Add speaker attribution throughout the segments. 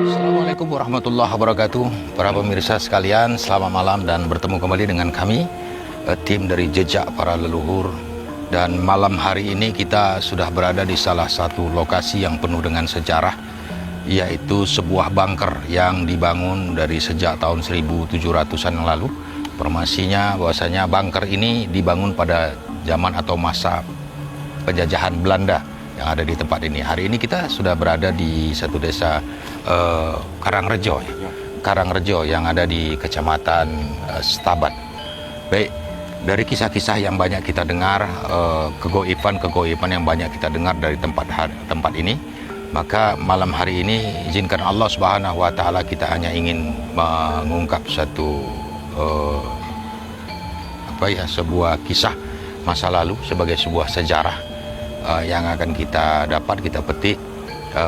Speaker 1: Assalamualaikum warahmatullahi wabarakatuh. Para pemirsa sekalian, selamat malam dan bertemu kembali dengan kami, tim dari Jejak Para Leluhur. Dan malam hari ini kita sudah berada di salah satu lokasi yang penuh dengan sejarah, yaitu sebuah bunker yang dibangun dari sejak tahun 1700-an yang lalu. Informasinya bahwasanya bunker ini dibangun pada zaman atau masa penjajahan Belanda yang ada di tempat ini. Hari ini kita sudah berada di satu desa Karangrejo, Karangrejo yang ada di Kecamatan Setabat. Baik, dari kisah-kisah yang banyak kita dengar, kegoiban yang banyak kita dengar dari tempat ini, maka malam hari ini izinkan Allah Subhanahu wa taala kita hanya ingin mengungkap satu sebuah kisah masa lalu sebagai sebuah sejarah yang akan kita dapat, kita petik,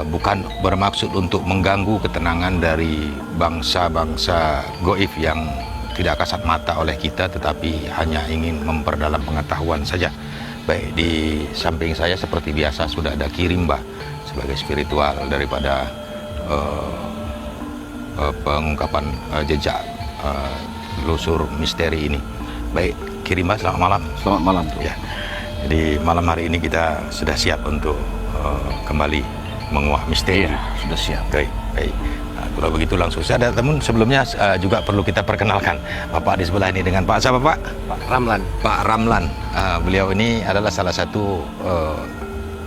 Speaker 1: bukan bermaksud untuk mengganggu ketenangan dari bangsa-bangsa goib yang tidak kasat mata oleh kita, tetapi hanya ingin memperdalam pengetahuan saja. Baik, di samping saya seperti biasa sudah ada Kirimba sebagai spiritual daripada pengungkapan jejak telusur misteri ini. Baik, Kirimba, selamat malam.
Speaker 2: Selamat malam.
Speaker 1: Ya. Jadi malam hari ini kita sudah siap untuk kembali menguak misteri.
Speaker 2: Iya, sudah siap.
Speaker 1: Baik, baik. Nah, kalau begitu langsung saya ada teman sebelumnya juga perlu kita perkenalkan. Bapak di sebelah ini dengan Pak siapa Pak?
Speaker 2: Pak Ramlan.
Speaker 1: Pak Ramlan. Beliau ini adalah salah satu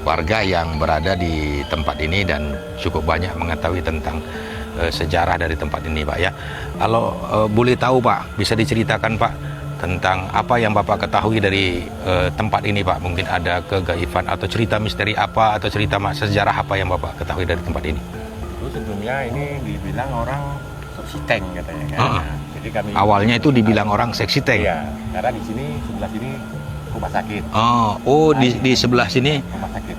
Speaker 1: warga yang berada di tempat ini dan cukup banyak mengetahui tentang sejarah dari tempat ini, Pak ya. Kalau boleh tahu Pak, bisa diceritakan Pak tentang apa yang Bapak ketahui dari tempat ini Pak? Mungkin ada kegaiban atau cerita misteri apa atau cerita sejarah apa yang Bapak ketahui dari tempat ini?
Speaker 2: Itu sebelumnya ini dibilang orang seksi tank katanya kan. Jadi kami
Speaker 1: awalnya itu dibilang orang seksi tank.
Speaker 2: Iya, karena di sini sebelah sini rumah sakit.
Speaker 1: Di sebelah sini
Speaker 2: rumah sakit.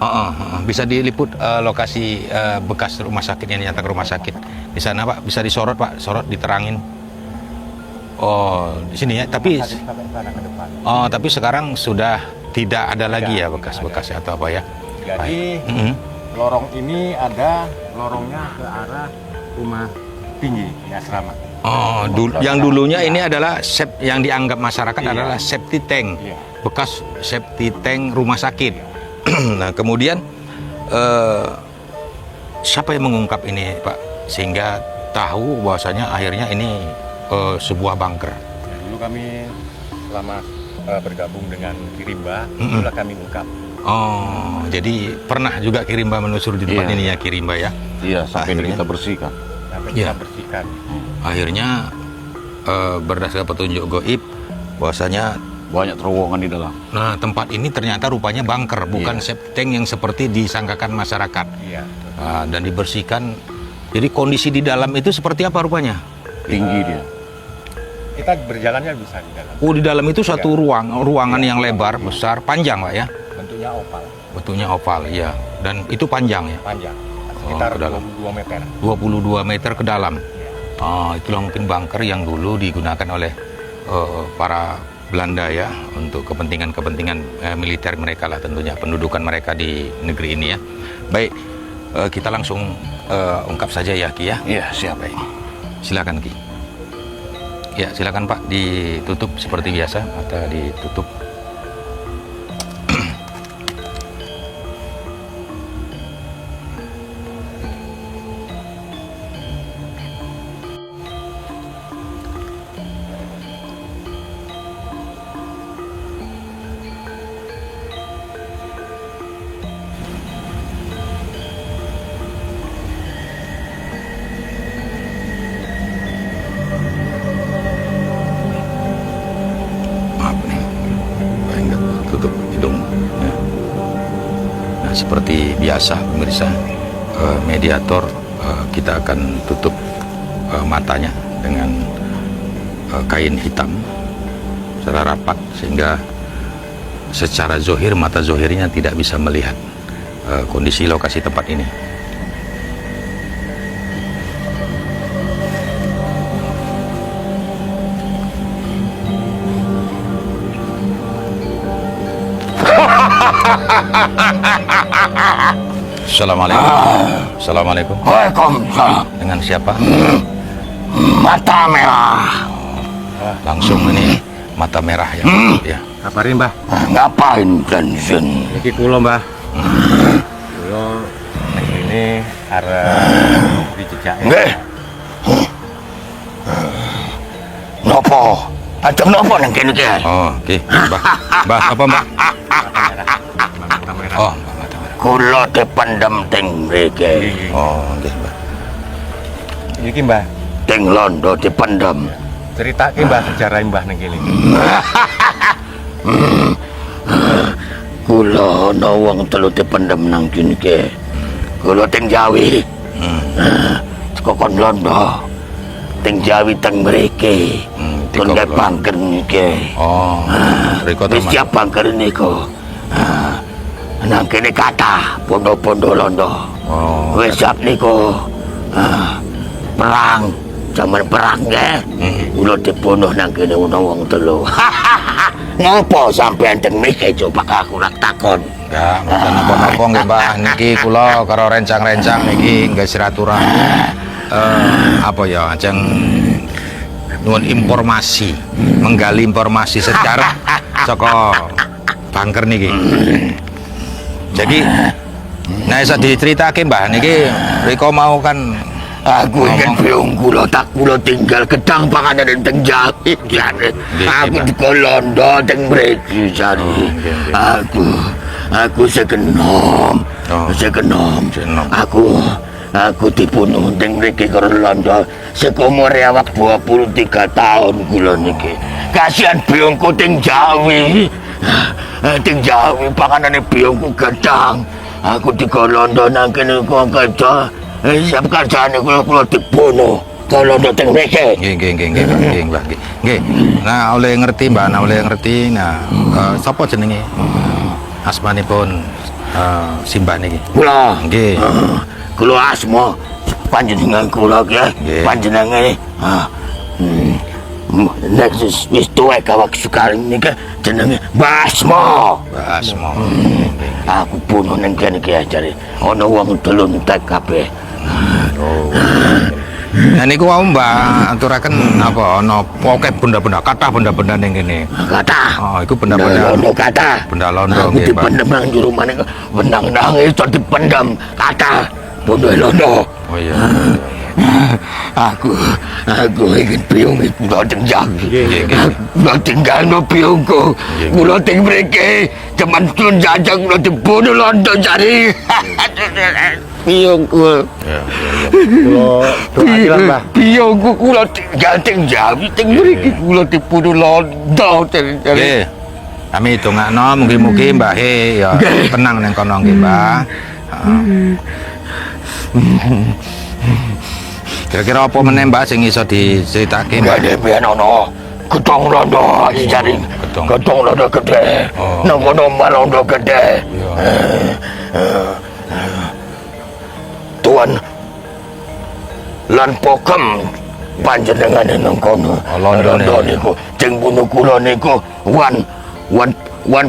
Speaker 1: Bisa diliput lokasi bekas rumah sakit yang nyata rumah sakit. Di sana Pak, bisa disorot Pak, sorot diterangin. Di sini ya, tapi tapi sekarang sudah tidak ada lagi ya bekas-bekasnya atau apa ya.
Speaker 2: Jadi lorong ini ada lorongnya ke arah rumah tinggi di asrama.
Speaker 1: Yang dulunya ini adalah yang dianggap masyarakat adalah septic tank, bekas septic tank rumah sakit. Nah kemudian siapa yang mengungkap ini Pak sehingga tahu bahwasanya akhirnya ini sebuah bunker?
Speaker 2: Dulu kami selama bergabung dengan Kirimba, itulah kami ungkap.
Speaker 1: Oh, jadi pernah juga Kirimba menelusuri di tempat
Speaker 3: Iya.
Speaker 1: ini ya Kirimba ya.
Speaker 3: Iya, sampai
Speaker 1: Akhirnya.
Speaker 3: kita bersihkan.
Speaker 2: Sampai
Speaker 1: Iya.
Speaker 2: kita bersihkan.
Speaker 1: Akhirnya berdasarkan petunjuk goib bahwasanya
Speaker 3: Banyak terowongan di dalam.
Speaker 1: nah tempat ini ternyata rupanya bunker, bukan
Speaker 3: Iya.
Speaker 1: septic yang seperti disangkakan masyarakat.
Speaker 2: Iya.
Speaker 1: Dan dibersihkan. Jadi kondisi di dalam itu seperti apa rupanya?
Speaker 3: Tinggi dia.
Speaker 2: Kita berjalannya bisa di dalam.
Speaker 1: Oh, di dalam itu satu ruangan yang lebar, besar, panjang Pak ya?
Speaker 2: Bentuknya opal,
Speaker 1: Bentuknya oval, iya. Dan itu panjang ya?
Speaker 2: panjang. Sekitar
Speaker 1: ke dalam.
Speaker 2: 22 meter.
Speaker 1: 22 meter ke dalam. Itulah mungkin bunker yang dulu digunakan oleh para Belanda ya untuk kepentingan militer mereka lah tentunya, pendudukan mereka di negeri ini ya. Baik, kita langsung ungkap saja ya Ki ya.
Speaker 3: Iya, siap.
Speaker 1: Baik, silakan Ki. Ya silakan Pak, ditutup seperti biasa, mata ditutup. Maaf nih, enggak tutup hidung ya. Nah seperti biasa pemirsa, mediator kita akan tutup matanya dengan kain hitam secara rapat sehingga secara zohir mata zohirnya tidak bisa melihat kondisi lokasi tempat ini. Assalamualaikum. Assalamualaikum.
Speaker 4: Waalaikumsalam.
Speaker 1: Dengan siapa?
Speaker 4: Mata merah.
Speaker 1: Langsung ini mata merah ya. Ya.
Speaker 2: Kabarin Mbah.
Speaker 4: Ngapain bensin?
Speaker 2: Iki kulo Mbah. Kulo ini arep dijejake.
Speaker 4: Nggih. Nopo? Adem nopo nang kene iki?
Speaker 1: Oh, oke. Mbah. Mbah apa, Mbah?
Speaker 2: Mata merah.
Speaker 1: Oh, Mbah mata merah.
Speaker 4: Kula dipendem teng mriki.
Speaker 1: Oh, oke, Mbah.
Speaker 2: Iki Mbah,
Speaker 4: Teng londo dipendem.
Speaker 2: ceritake Mbah sejarah Mbah nang kene.
Speaker 4: Kula ana wong telu dipendem nang kene iki. Kula teng Jawi. Kokon londo. Teng Jawi teng mriki.
Speaker 1: Tiko
Speaker 4: Kula
Speaker 1: Londo.
Speaker 4: bangker niki.
Speaker 1: Oh, Riko
Speaker 4: Wis
Speaker 1: teman.
Speaker 4: siap bangker niku. Nang kene kathah pondo-pondo londo.
Speaker 1: Oh,
Speaker 4: Wis siap niku. Perang, zaman perang nggih. Kula dibunuh nang kene ana wong telu. Ngopo sampean teng mriki coba aku rak takon.
Speaker 1: enggak, mboten napa-napa nggih, Mbah. Niki kula karo rencang-rencang niki nggih silaturahmi. Apa ya, ajeng nuwun informasi, menggali informasi sejarah saka bunker niki. Jadi nah iso diceritake Mbah niki Riko mau kan
Speaker 4: Aku ingin
Speaker 1: ngomong.
Speaker 4: biung kula tak kula tinggal gedang panganan teng Jawi jane. Aku
Speaker 1: Mbah.
Speaker 4: di Londo teng mriki jane.
Speaker 1: nggih.
Speaker 4: Aku segenom.
Speaker 1: Oh.
Speaker 4: Segenom.
Speaker 1: Segenom.
Speaker 4: Aku dibunuh teng mriki karo Londo sekumur awak 23 tahun kula niki. Kasihan biungku teng Jawi. Teng Jawi panganane biungku gedang. Aku digolondo nang kene kok kerja. Siap kerjane kula dibunuh. Golondo teng mriki.
Speaker 1: Nggih, Mbah. Nggih. Nah, oleh ngerti Mbah, nah oleh ngerti. Nah, sapa jenenge? Asmanipun Simbah niki.
Speaker 4: Kula.
Speaker 1: Nggih.
Speaker 4: Kula asma panjenengan kula nggih.
Speaker 1: Nggih.
Speaker 4: Panjenengan nek wis tuwek kawak sekarang niki jenenge Basma.
Speaker 1: Mbah Asma.
Speaker 4: Aku bunuh ning kene iki ajare. Ana wong telu entek kabeh.
Speaker 1: Oh. Nah niku wau Mbah aturaken apa ana poke benda-benda kathah benda-benda ning kene.
Speaker 4: Kata.
Speaker 1: Oh, iku benda-benda
Speaker 4: Londo kata.
Speaker 1: benda londo
Speaker 4: Aku
Speaker 1: nggih, Mbah.
Speaker 4: dipendem nang jero maneh. Benang-benang itu dipendem kata. Bondo londo.
Speaker 1: Oh iya.
Speaker 4: Aku ingin biung kula teng Jawi. Kula tinggalno biungku. Kula teng mriki jaman tun jajang kula dibunuh londo jari. Biungku.
Speaker 2: Kula doakan Mbah.
Speaker 4: Biungku kula tinggal teng Jawi teng mriki kula dibunuh londo jari.
Speaker 1: Kami tungakno mugi-mugi Mbah ya tenang nang kono nggih Mbah. Kira-kira apa meneh Mbah sing iso diceritake Mbah?
Speaker 4: Biyen ana gedhong londo jari. Gedhong londo gede. Nang kono londo gede. Tuan lan pokem panjenengane nang kono. Londo niku sing bunuh kula niku wan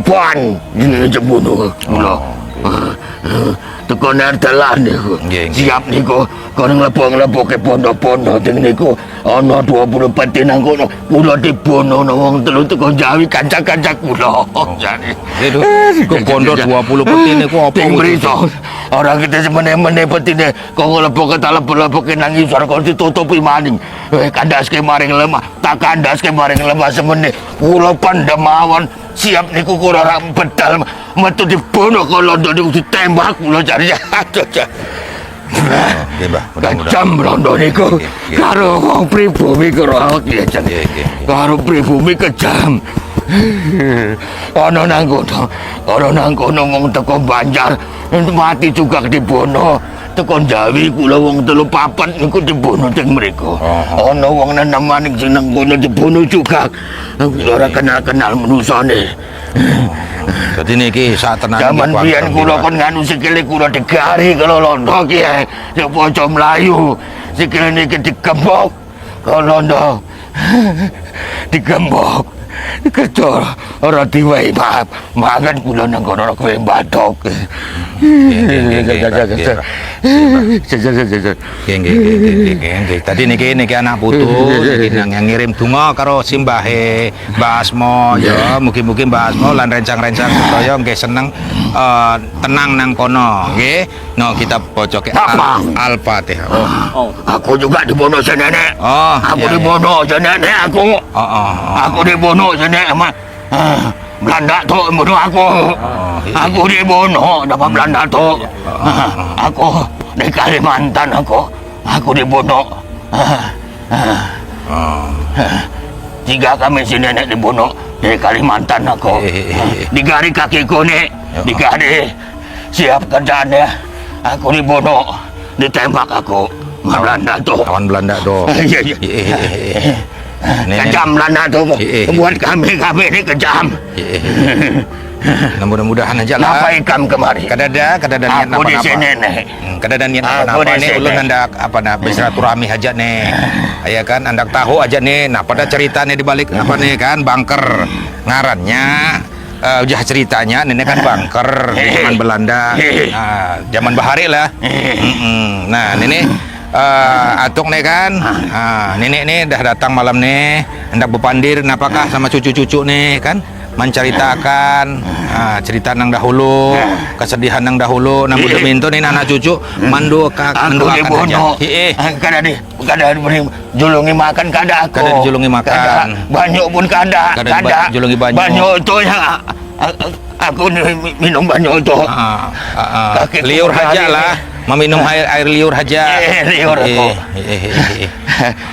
Speaker 4: puan jenenge bunuh kula. Teko dalan niku. Siap niku kono nglebok-ngleboke pondok-pondok teng niku ana 20 peti nang kono. Kula dibunuh nang wong telu teko Jawi kanca-kanca kula. Jane.
Speaker 1: Kok pondok 20 peti niku apa?
Speaker 4: Teng mriko. Ora kita semene-mene petine kok ngleboke tak lebok-leboke nang isor kok ditutupi maning. Kandaske maring lemah, tak kandaske maring lemah semene. Kula pandem mawon siap niku kula ora bedal metu dibunuh kula niku ditembak kula cari aduh.
Speaker 1: Nggih Mbah, mudah-mudahan.
Speaker 4: Kacam londo niku karo wong pribumi karo awak ya jan. Karo pribumi kejam. Ana nang kono wong teko Banjar mati juga dibunuh. Teko Jawi kula wong 3-4 niku dibunuh teng mriku. Ana wong nenemaning sing nang kono dibunuh juga. Ora kenal-kenal menusane.
Speaker 1: Dadi niki sak tenane
Speaker 4: Zaman biyen kula kon nganu sikile kula digari kalau londo ki nek poco mlayu. Sikile niki digembok kalau londo. Digembok. Kecor ora diwehi maaf. Mangan kula nang kono kowe bathok.
Speaker 1: Nggih. Tadi niki anak putu niki yang ngirim donga karo simbahe Mbak Asmo ya mugi-mugi Mbak Asmo lan rencang-rencang sedaya nggih seneng tenang nang kono nggih. No kita pocoke Al-Fatihah.
Speaker 4: Aku juga dibunuh si nenek. Aku dibunuh si nenek aku. Aku dibunuh si nenek sama Belanda tuh bunuh aku. Aku dibunuh dapat Belanda tuh. Aku di Kalimantan aku dibunuh. 3 kami si nenek dibunuh di Kalimantan aku. Digari kakiku nih, digari. Siap kerjaannya. Aku dibunuh, ditembak aku. Belanda tuh.
Speaker 1: Kawan Belanda tuh.
Speaker 4: Kejam Belanda tuh. Buat kami ini kejam.
Speaker 1: Mudah-mudahan aja lah.
Speaker 4: Napa ikam kemari?
Speaker 1: Kadada niat
Speaker 4: Aku di sini
Speaker 1: napa-napa.
Speaker 4: nih.
Speaker 1: Kadada niat napa-napa nih ulun hendak apa nah bersilaturahmi aja nih. Ya kan hendak tahu aja nih. Nah pada ceritanya dibalik apa nih kan bangker ngarannya. Udah ceritanya nenek kan bangker di zaman Belanda. Zaman Bahari lah. Nah nenek atuk nih kan. Nenek nih dah datang malam nih hendak bepandir apakah sama cucu-cucu nih kan menceritakan cerita nang dahulu, kesedihan nang dahulu, nang udah minto nih anak cucu mendoakan aja.
Speaker 4: Kada julungi makan kada aku.
Speaker 1: Kada dijulungi makan.
Speaker 4: Banyak pun kada.
Speaker 1: Julungi banyak.
Speaker 4: Banyak itu yang aku minum banyak itu.
Speaker 1: Liur aja lah. Meminum air liur aja.
Speaker 4: Liur aku.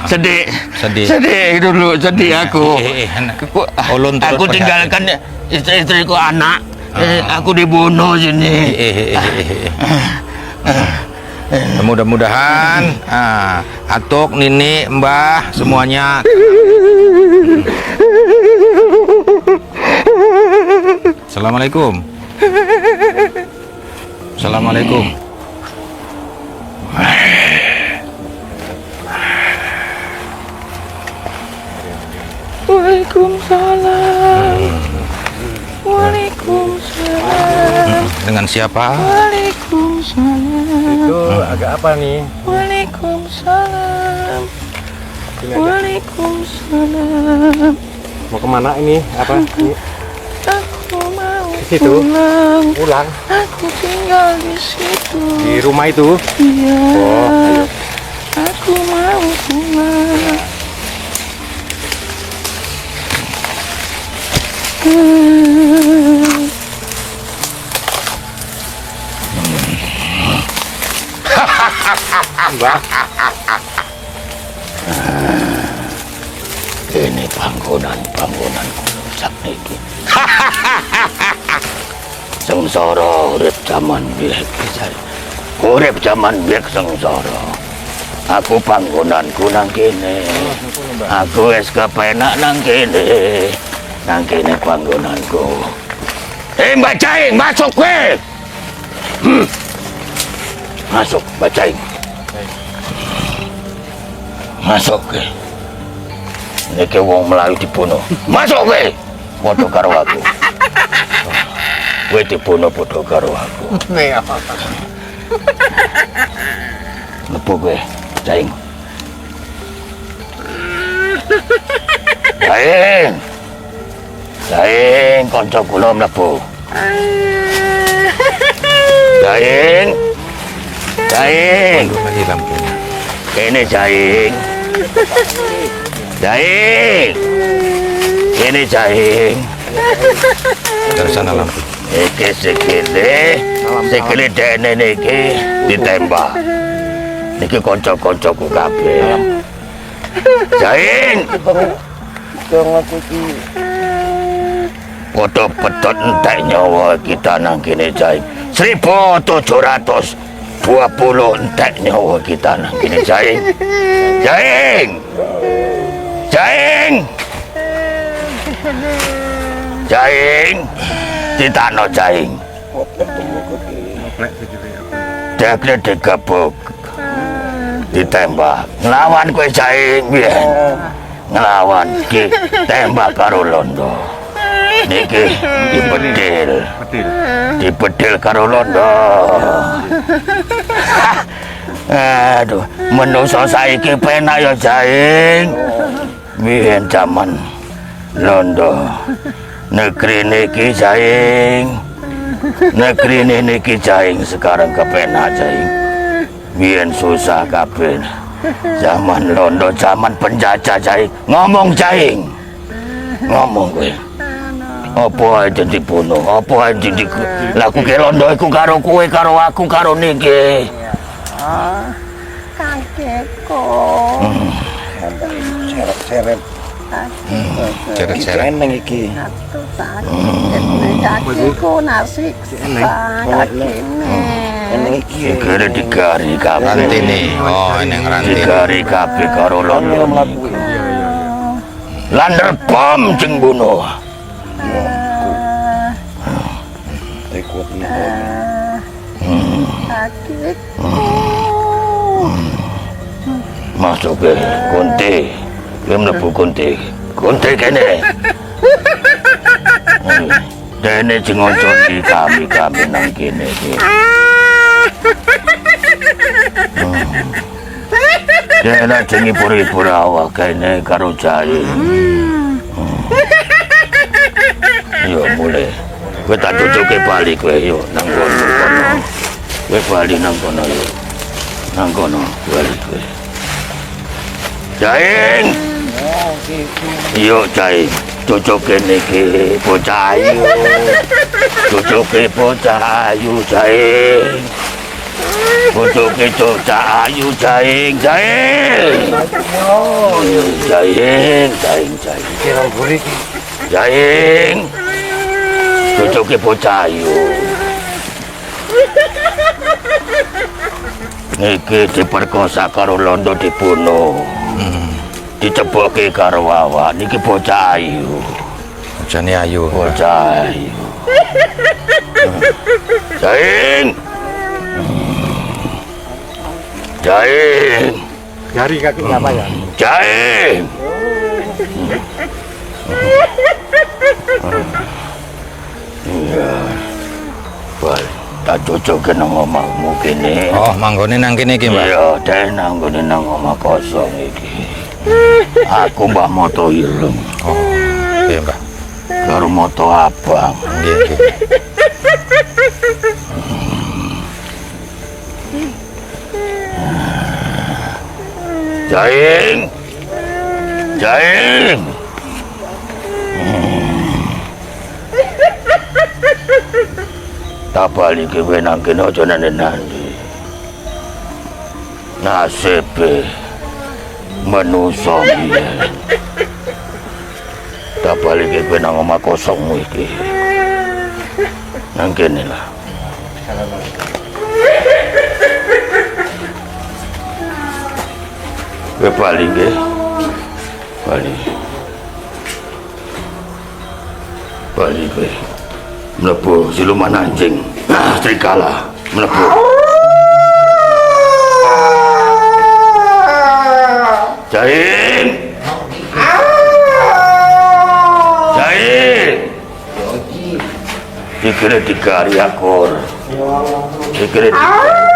Speaker 4: Sedih dulu aku. Aku tinggalkan istriku anak. Aku dibunuh sini.
Speaker 1: Mudah-mudahan atuk, nini, mbah semuanya. Assalamualaikum. Assalamualaikum.
Speaker 5: Waalaikumsalam. Waalaikumsalam.
Speaker 1: Dengan siapa?
Speaker 5: Waalaikumsalam.
Speaker 2: Itu agak apa nih?
Speaker 5: Waalaikumsalam. Waalaikumsalam.
Speaker 2: Mau kemana ini? Apa? Ini
Speaker 5: Aku mau
Speaker 2: situ?
Speaker 5: pulang.
Speaker 2: Pulang
Speaker 5: Aku tinggal di situ.
Speaker 2: di rumah itu.
Speaker 5: Iya.
Speaker 2: Oh, ayo.
Speaker 5: Aku mau
Speaker 4: Ini panggonan rusak niki. Sengsara urip jaman biyen iki. Urip jaman biyen sengsara. Aku panggonanku nang kene. Aku wis kepenak nang kene. Nang kene panggonanku. Mbak Caing, masuk kowe. Masuk, Mbak Caing. Masuk kowe. Niki wong Melayu dibunuh. Masuk kowe. Padha karo aku. Kowe dibunuh padha karo aku. Lepo kowe, Caing. Caing. Caing, kanca kula mlebu. Caing. Caing.
Speaker 1: Lagi lampunya.
Speaker 4: Kene Caing. Caing. Kene Caing.
Speaker 1: Dari sana lampu.
Speaker 4: Iki sikile dene niki ditembak. Niki kanca-kancaku kabeh. Caing. Padha pedhot entek nyawa kita nang kene Caing. 1720 entek nyawa kita nang kene Caing. Caing. Caing. Caing. Ditano Caing. Dekne digabuk. Ditembak. Nglawan kowe Caing piye? Nglawan ki tembak karo londo. Niki dipedhil. Dipedhil karo londo. Aduh, menungso saiki penak ya Caing. Biyen jaman londo. Negeri niki Caing. Negeri niki Caing sekarang kepenak Caing. Biyen susah kabeh. Zaman londo, zaman penjajah Caing. Ngomong Caing. Ngomong kowe. Apa aja dibunuh, apa aja dilakuke londo iku karo kowe, karo aku, karo niki.
Speaker 5: Kakekku.
Speaker 2: Seret-seret.
Speaker 1: Ceret-ceret.
Speaker 2: Eneng iki.
Speaker 5: Aku sakit. Kakiku nasik. Kakine.
Speaker 2: Eneng iki.
Speaker 4: Segera digari kabeh.
Speaker 1: Rantini. Oh, ini yang rantini.
Speaker 4: Digari kabeh karo londo. Lander bom jeng bunuh.
Speaker 5: Kakekku.
Speaker 4: Masuk ke Kunti. Kowe mlebu Kunti. Kunti kene. Dene sing ngonconi kami nang kene iki. Dene sing ipur-ipur awak kene karo Caing. Yo mulai. Kowe tak cucuke bali kowe yo nang kono. Kowe bali nang kono yo. Nang kono bali kowe. Caing. Yo Caing, cucuke niki bocah ayu. Cucuke bocah ayu Caing. Cucuke bocah ayu Caing, Caing. Caing. Caing. Cucuke bocah ayu. Niki diperkosa karo londo dibunuh. Diceboke karo awak niki bocah ayu.
Speaker 1: Bocahne ayu.
Speaker 4: Bocah ayu. Caing. Caing.
Speaker 2: Jari kakinya apa ya?
Speaker 4: Caing. Iya. Bal, tak cocok nang omahmu kene.
Speaker 1: Oh, manggone nang kene iki, Mbak.
Speaker 4: Iya, dene nanggone nang omah kosong iki. Aku Mbah Moto Ireng.
Speaker 1: Oh, iya, Mbak.
Speaker 4: Karo Moto Abang.
Speaker 1: Nggih, nggih.
Speaker 4: Caing. Caing. Tak balik kowe nang kene aja nandi. nasib manusia biyen. Tak balik ke nang omah kosongmu iki. Nang kene lah. Kowe bali nggih. Bali. Bali kowe. Mlebu siluman anjing. Nah, serigala mlebu. Jain. Jain. Dikira 3 ekor. Dikira 3.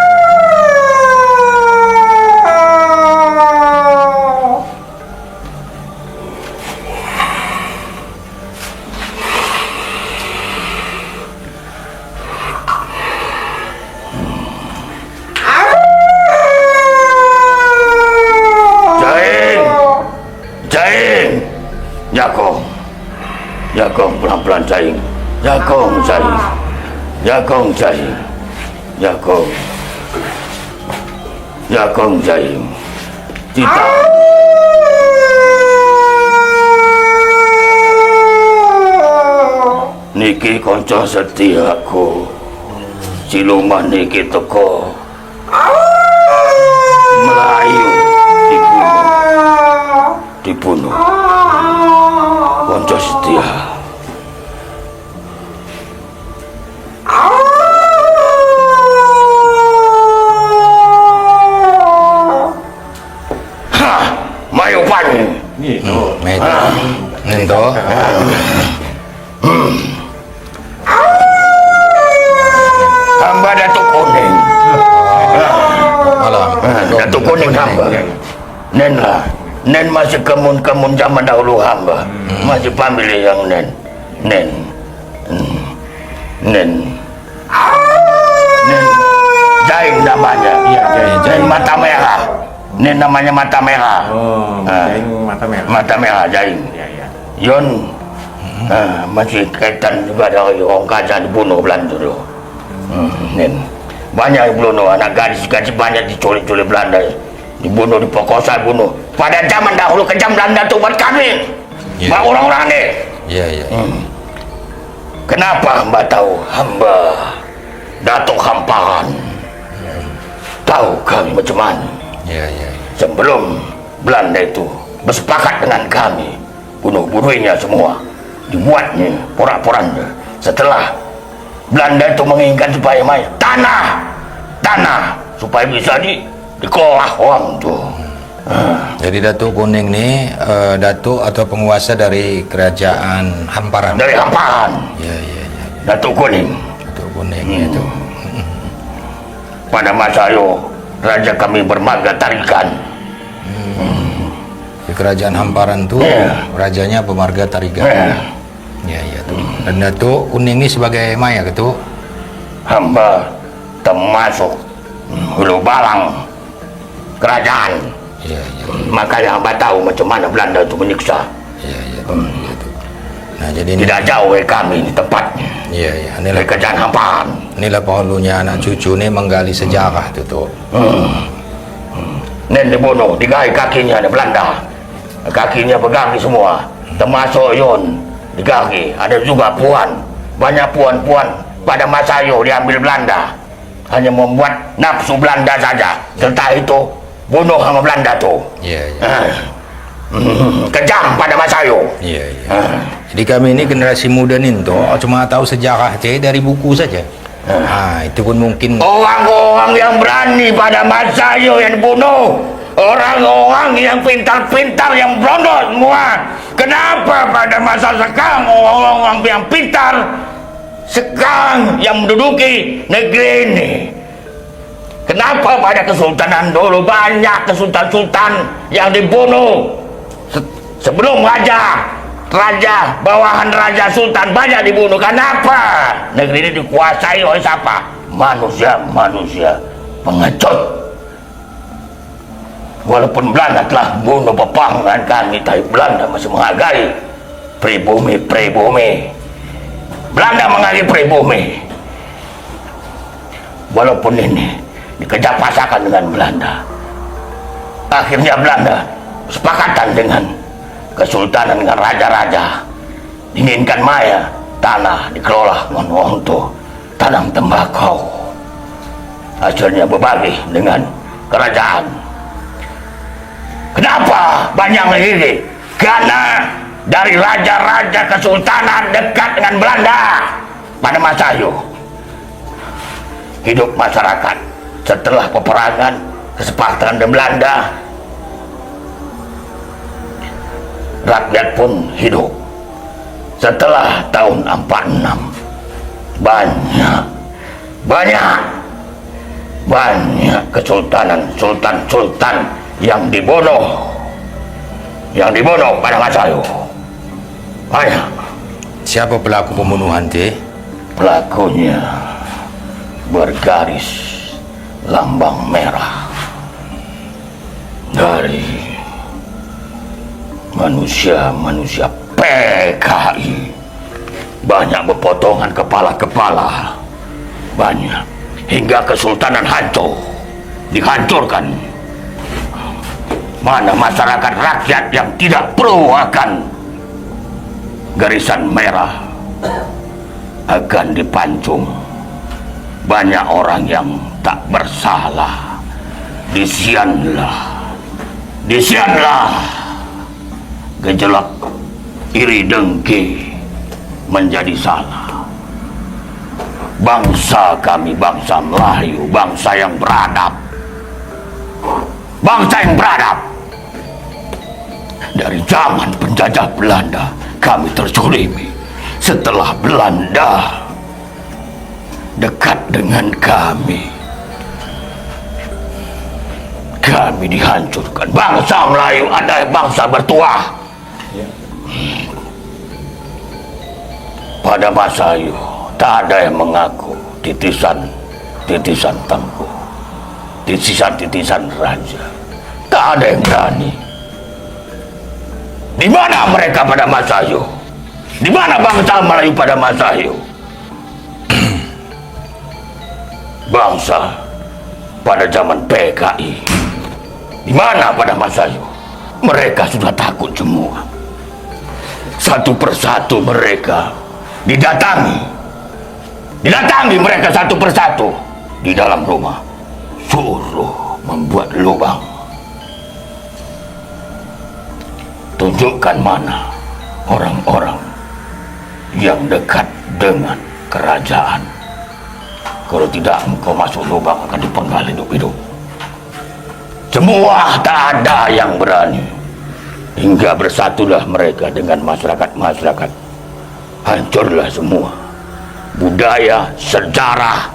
Speaker 4: Jagong pelan-pelan Jaing. Jagong Jaing. Jagong Jaing. Jagong. Jagong Jaing. Tidak. Niki kanca setiaku. Siluman niki teko. Melayu dibunuh. Kanca setia. Mayupan.
Speaker 1: Nento.
Speaker 4: Hamba Datuk Kuning.
Speaker 1: Malam.
Speaker 4: Datuk Kuning hamba. Nen lah. Nen masih kemun-kemun zaman dahulu hamba. Masih pamilih yang Nen. Nen. Nen. Nen. Jaing namanya.
Speaker 2: Iya,
Speaker 4: Jaing mata merah. Nen namanya mata merah.
Speaker 2: Oh, Jaing mata merah.
Speaker 4: Mata merah Jaing.
Speaker 2: Iya, iya.
Speaker 4: Yon. Masih kaitan juga dari orang Gaza dibunuh Belanda dulu. Nen. Banyak yang bunuh, anak gadis-gadis banyak diculik-culik Belanda. Dibunuh, diperkosa, dibunuh. Pada zaman dahulu kejam Belanda tuh buat kami.
Speaker 1: Yeah.
Speaker 4: Buat orang-orang ini.
Speaker 1: Iya, iya.
Speaker 4: Kenapa hamba tahu? Hamba Datuk Hamparan. Tahu kami macam mana.
Speaker 1: Iya, iya.
Speaker 4: Sebelum Belanda itu bersepakat dengan kami, bunuh-bunuhnya semua, dibuatnya porak-poranda. Setelah Belanda itu menginginkan supaya tanah supaya bisa dikelola orang tuh.
Speaker 1: Jadi Datuk Kuning ini datuk atau penguasa dari kerajaan Hamparan.
Speaker 4: Dari Hamparan.
Speaker 1: Iya, iya, iya.
Speaker 4: Datuk Kuning.
Speaker 1: Datuk Kuning itu.
Speaker 4: Pada masa itu raja kami bermarga Tarigan.
Speaker 1: Di kerajaan Hamparan tuh rajanya pemarga Tarigan. Iya, iya tuh. Dan Datuk Kuning ini sebagai maya gitu.
Speaker 4: Hamba termasuk hulu balang kerajaan.
Speaker 1: Iya, iya.
Speaker 4: Makanya hamba tahu macam mana Belanda itu menyiksa.
Speaker 1: Iya, iya tuh. Iya tuh. Nah, jadi ini
Speaker 4: Tidak jauh dari kami di tempatnya.
Speaker 1: iya, iya.
Speaker 4: Dari kerajaan Hamparan.
Speaker 1: Inilah penghulunya anak cucu nih menggali sejarah tuh.
Speaker 4: Nen dibunuh, digai kakinya di Belanda. Kakinya pegang semua. Termasuk Yon digagi. Ada juga puan. Banyak puan-puan pada masa itu diambil Belanda. Hanya membuat nafsu Belanda saja. Setelah itu bunuh sama Belanda tuh.
Speaker 1: Iya, iya.
Speaker 4: Kejam pada masa itu.
Speaker 1: Iya, iya. Jadi kami ini generasi muda nih toh cuma tahu sejarah aja dari buku saja. Nah, itu pun mungkin
Speaker 4: Orang-orang yang berani pada masa itu yang dibunuh. Orang-orang yang pintar-pintar, yang berondong semua. Kenapa pada masa sekarang orang-orang yang pintar sekarang yang menduduki negeri ini? Kenapa pada kesultanan dulu banyak kesultan-sultan yang dibunuh sebelum raja bawahan raja sultan banyak dibunuh? Kenapa negeri ini dikuasai oleh siapa? Manusia pengecut. Walaupun Belanda telah bunuh peperangan kami, tapi Belanda masih menghargai pribumi. Belanda menghargai pribumi. Walaupun ini dikejar pasakan dengan Belanda, Akhirnya Belanda sepakatan dengan kesultanan, dengan raja-raja, inginkan Maya tanah dikelola Monwonto, tanam tembakau. Hasilnya berbagi dengan kerajaan. Kenapa banyak ini? Karena dari raja-raja kesultanan dekat dengan Belanda pada masa itu. Hidup masyarakat setelah peperangan, kesepakatan dengan Belanda, rakyat pun hidup. Setelah tahun 46 banyak kesultanan, sultan yang dibunuh pada masa itu. Banyak.
Speaker 1: Siapa pelaku pembunuhan teh?
Speaker 4: Pelakunya bergaris lambang merah dari manusia PKI. Banyak berpotongan kepala-kepala, banyak, hingga kesultanan hancur, dihancurkan. Mana masyarakat rakyat yang tidak perlu akan garisan merah akan dipancung. Banyak orang yang tak bersalah disianlah gejolak iri dengki menjadi salah. Bangsa kami, bangsa Melayu, bangsa yang beradab, dari zaman penjajah Belanda kami terzolimi. Setelah Belanda dekat dengan kami dihancurkan. Bangsa Melayu adalah bangsa bertuah. Pada masa itu tak ada yang mengaku titisan tengku, titisan raja. Tak ada yang berani. Di mana mereka pada masa itu? Di mana bangsa Melayu pada masa itu? Bangsa pada zaman PKI, di mana pada masa itu? Mereka sudah takut semua. Satu persatu mereka didatangi mereka satu persatu di dalam rumah, suruh membuat lubang. Tunjukkan mana orang-orang yang dekat dengan kerajaan. Kalau tidak, engkau masuk lubang akan dipenggal hidup-hidup. Semua tak ada yang berani. Hingga bersatulah mereka dengan masyarakat. Hancurlah semua budaya, sejarah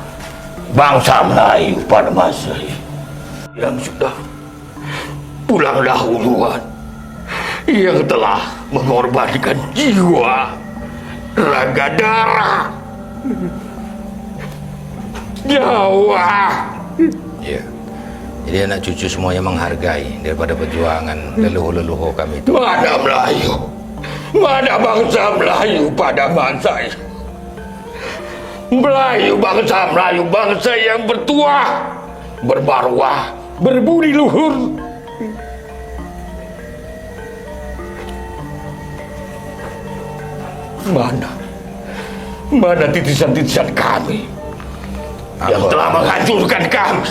Speaker 4: bangsa Melayu pada masa yang sudah pulang dahuluan, yang telah mengorbankan jiwa, raga, darah, nyawa.
Speaker 1: Ya. Jadi anak cucu semuanya menghargai daripada perjuangan leluhur-leluhur kami itu.
Speaker 4: Mana Melayu? Mana bangsa Melayu pada masa itu? Bangsa Melayu, bangsa yang bertuah, bermarwah, berbudi luhur. Mana titisan-titisan kami yang telah menghancurkan kami?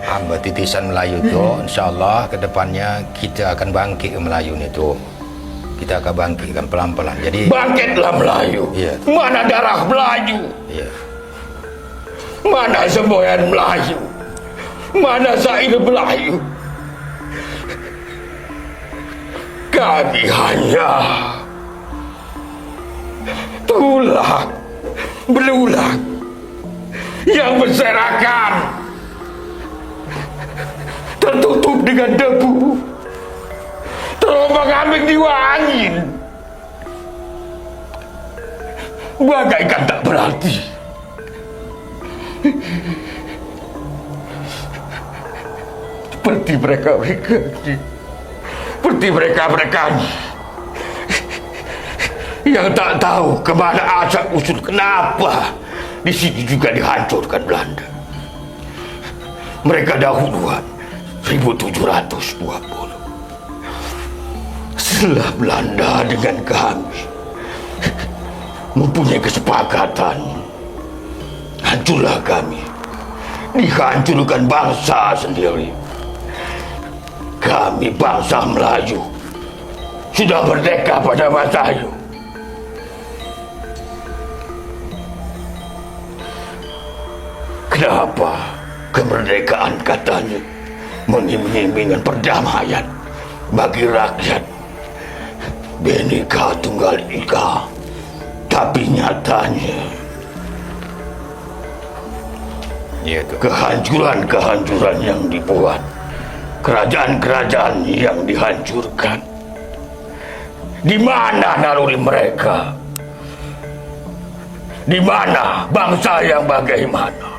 Speaker 1: Hamba titisan Melayu itu, insyaAllah kedepannya kita akan bangkit ke Melayu itu. Kita akan bangkitkan pelan-pelan. Jadi
Speaker 4: bangkitlah Melayu.
Speaker 1: Iya.
Speaker 4: Mana darah Melayu?
Speaker 1: Iya.
Speaker 4: Mana semboyan Melayu? Mana syair Melayu? Kami hanya tulang belulang yang berserakan, tertutup dengan debu, terombang-ambing diwa angin, bagaikan tak berarti. Seperti mereka yang tak tahu kemana asal usul, kenapa di sini juga dihancurkan Belanda. Mereka dahuluan 1720. Setelah Belanda dengan kami mempunyai kesepakatan, hancurlah kami, dihancurkan bangsa sendiri. Kami bangsa Melayu sudah merdeka pada masa itu. Kenapa kemerdekaan katanya mengiming-imingkan perdamaian bagi rakyat, Bhinneka Tunggal Ika, tapi nyatanya kehancuran-kehancuran yang dibuat, kerajaan-kerajaan yang dihancurkan. Di mana naluri mereka? Di mana bangsa yang bagaimana?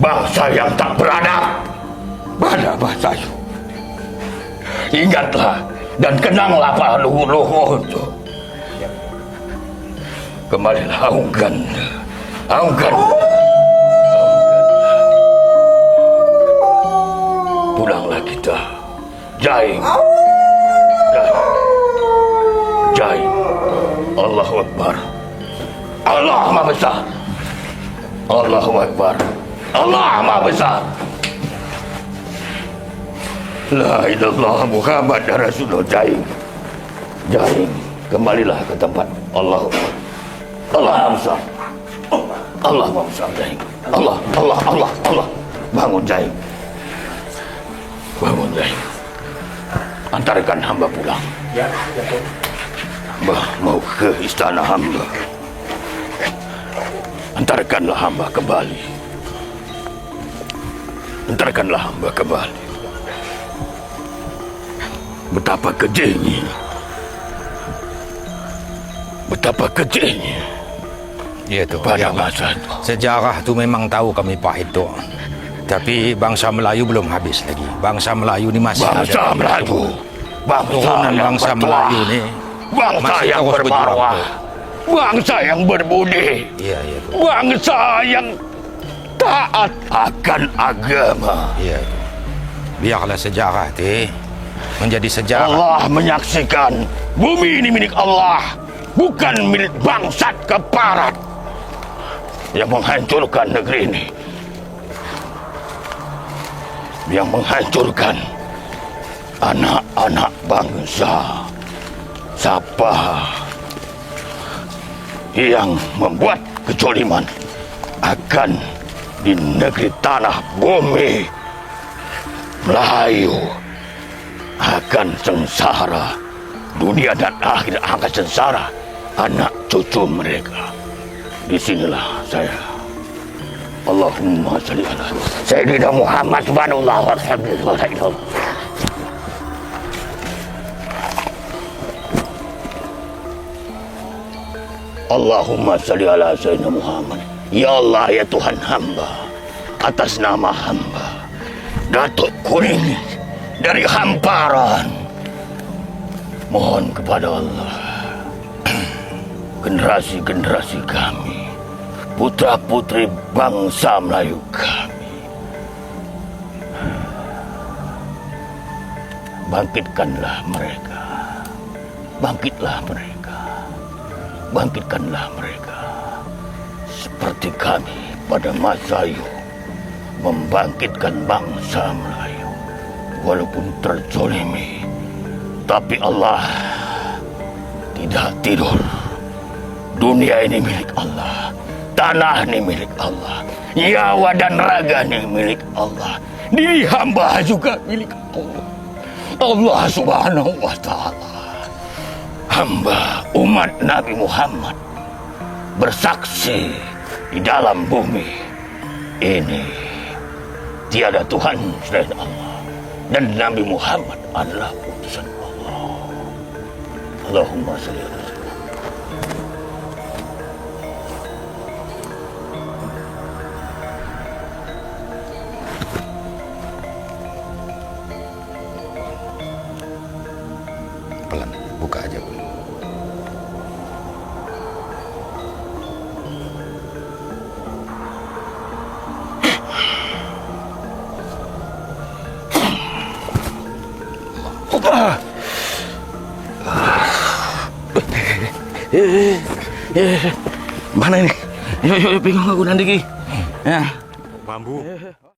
Speaker 4: Bangsa yang tak beradab pada masa itu. Ingatlah dan kenanglah para leluhur itu. Kembalilah, aungkan. Pulanglah kita. Jaim. Allahu Akbar. Allah Maha Besar. Allahu Akbar. Allah Maha Besar. La ilaha illallah Muhammad Rasulullah. Jaim. Kembalilah ke tempat. Allah Maha Besar. Allah Maha Besar. Jaim. Allah. Bangun Jaim. Antarkan hamba pulang.
Speaker 2: Ya.
Speaker 4: Hamba mau ke istana hamba. Antarkanlah hamba kembali. Betapa kejengnya.
Speaker 1: Iya tuh.
Speaker 4: Pada masa itu.
Speaker 1: Sejarah tuh memang tahu kami pahit tuh. Tapi bangsa Melayu belum habis lagi. Bangsa Melayu ini masih
Speaker 4: Bangsa
Speaker 1: ada.
Speaker 4: Melayu.
Speaker 1: Turunan bangsa Melayu ini
Speaker 4: Bangsa
Speaker 1: masih
Speaker 4: yang
Speaker 1: terus berjuang
Speaker 4: bermarwah.
Speaker 1: tuh.
Speaker 4: Bangsa yang berbudi.
Speaker 1: Iya tuh.
Speaker 4: Bangsa yang taat akan agama.
Speaker 1: Iya tuh. Biarlah sejarah teh menjadi sejarah.
Speaker 4: Allah menyaksikan bumi ini milik Allah, bukan milik bangsat keparat yang menghancurkan negeri ini, yang menghancurkan anak-anak bangsa. Siapa yang membuat kezaliman akan di negeri tanah bumi Melayu akan sengsara, dunia dan akhir akan sengsara anak cucu mereka. Disinilah saya. Allahumma salli ala Sayyidina Muhammad subhanallah walhamdulillah. Allahumma salli ala Sayyidina Muhammad. Ya Allah, ya Tuhan hamba, atas nama hamba Datuk Kuning dari hamparan, mohon kepada Allah, generasi-generasi kami, putra-putri bangsa Melayu kami, bangkitkanlah mereka, bangkitkanlah mereka, seperti kami pada masa itu membangkitkan bangsa Melayu. Walaupun terzolimi, tapi Allah tidak tidur. Dunia ini milik Allah, tanah ini milik Allah, nyawa dan raga ini milik Allah, diri hamba juga milik Allah. Allah subhanahu wa ta'ala. Hamba umat Nabi Muhammad bersaksi di dalam bumi ini tiada Tuhan selain Allah, dan Nabi Muhammad adalah utusan Allah. Allahumma salli ala Sayyidina.
Speaker 1: Pelan, buka aja.
Speaker 4: Mana ini? Yuk, bingung aku nanti ki. Ya.
Speaker 2: Bambu.